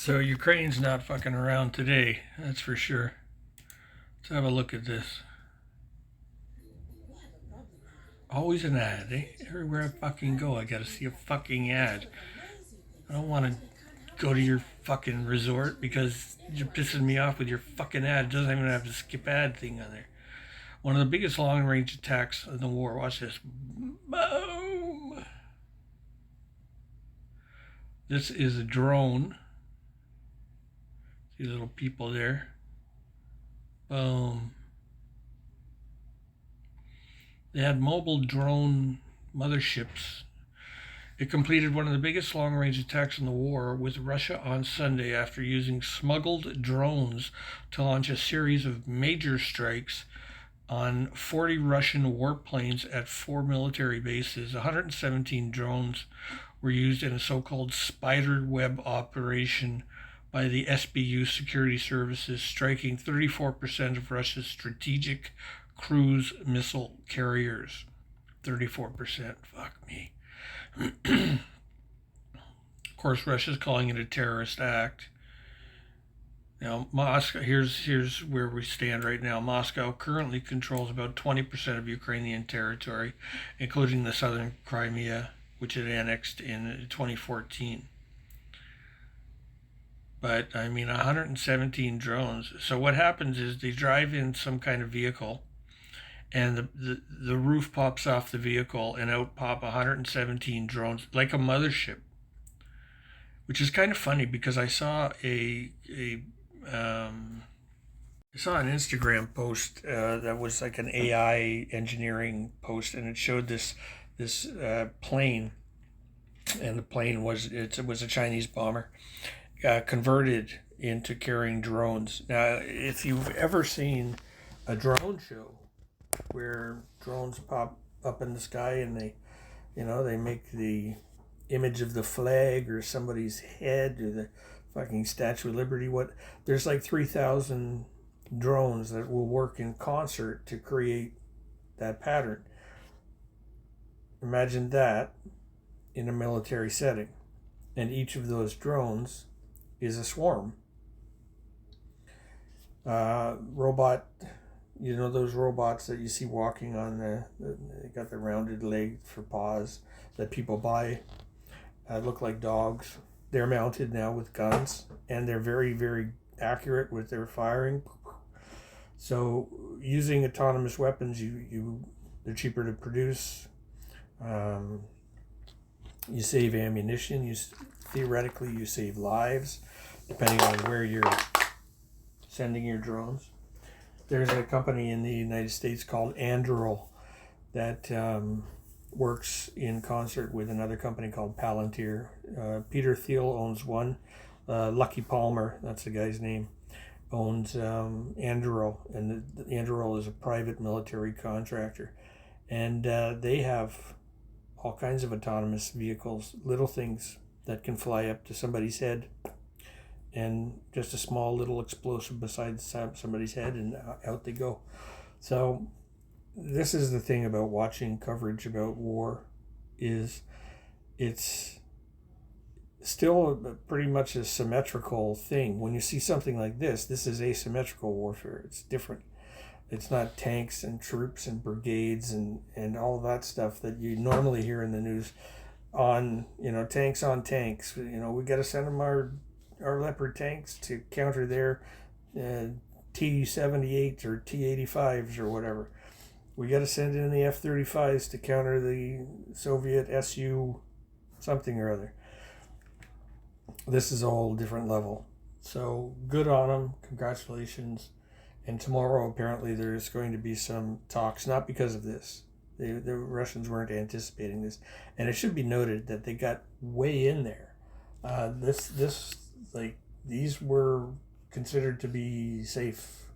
So Ukraine's not fucking around today, that's for sure. Let's have a look at this. Always an ad, eh? Everywhere I fucking go, I gotta see a fucking ad. I don't want to go to your fucking resort because you're pissing me off with your fucking ad. It doesn't even have the skip ad thing on there. One of the biggest long-range attacks in the war. Watch this. Boom! This is a drone. See little people there. Boom. They had mobile drone motherships. It completed one of the biggest long-range attacks in the war with Russia on Sunday after using smuggled drones to launch a series of major strikes on 40 Russian warplanes at 4 military bases. 117 drones were used in a so-called spiderweb operation by the SBU security services, striking 34% of Russia's strategic cruise missile carriers. 34%. Fuck me. Of course, Russia's calling it a terrorist act. Now, Moscow. Here's where we stand right now. Moscow currently controls about 20% of Ukrainian territory, including the southern Crimea, which it annexed in 2014. But I mean, 117 drones. So what happens is they drive in some kind of vehicle, and the roof pops off the vehicle, and out pop 117 drones, like a mothership. Which is kind of funny because I saw an Instagram post that was like an AI engineering post, and it showed this plane, and the plane was a Chinese bomber converted into carrying drones. Now, if you've ever seen a drone show where drones pop up in the sky and they make the image of the flag or somebody's head or the fucking Statue of Liberty, there's like 3,000 drones that will work in concert to create that pattern. Imagine that in a military setting, and each of those drones is a swarm. Robot, those robots that you see walking on they got the rounded leg for paws that people buy, look like dogs. They're mounted now with guns, and they're very, very accurate with their firing. So using autonomous weapons, they're cheaper to produce. You save ammunition. Theoretically, you save lives, depending on where you're sending your drones. There's a company in the United States called Anduril that works in concert with another company called Palantir. Peter Thiel owns one. Lucky Palmer, that's the guy's name, owns Anduril, and Anduril is a private military contractor. And they have all kinds of autonomous vehicles, little things that can fly up to somebody's head, and just a small little explosive beside somebody's head, and out they go. So this is the thing about watching coverage about war, is it's still pretty much a symmetrical thing. When you see something like this is asymmetrical warfare. It's different. It's not tanks and troops and brigades and all of that stuff that you normally hear in the news on, tanks on tanks. We got to send them our Leopard tanks to counter their T-78 or T-85s or whatever. We got to send in the F-35s to counter the Soviet Su something or other. This is a whole different level. So good on them. Congratulations. And tomorrow, apparently, there's going to be some talks, not because of this. The Russians weren't anticipating this. And it should be noted that they got way in there. These were considered to be safe.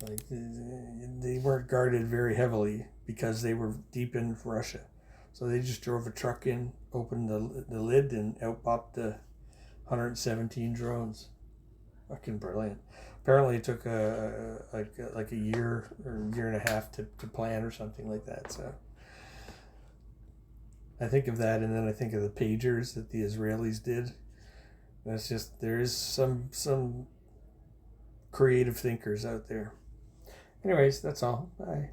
Like, they weren't guarded very heavily because they were deep in Russia. So they just drove a truck in, opened the lid, and out popped the 117 drones. Fucking brilliant. Apparently it took like a year or a year and a half to plan or something like that. So I think of that, and then I think of the pagers that the Israelis did. That's just, there is some creative thinkers out there. Anyways, that's all. Bye.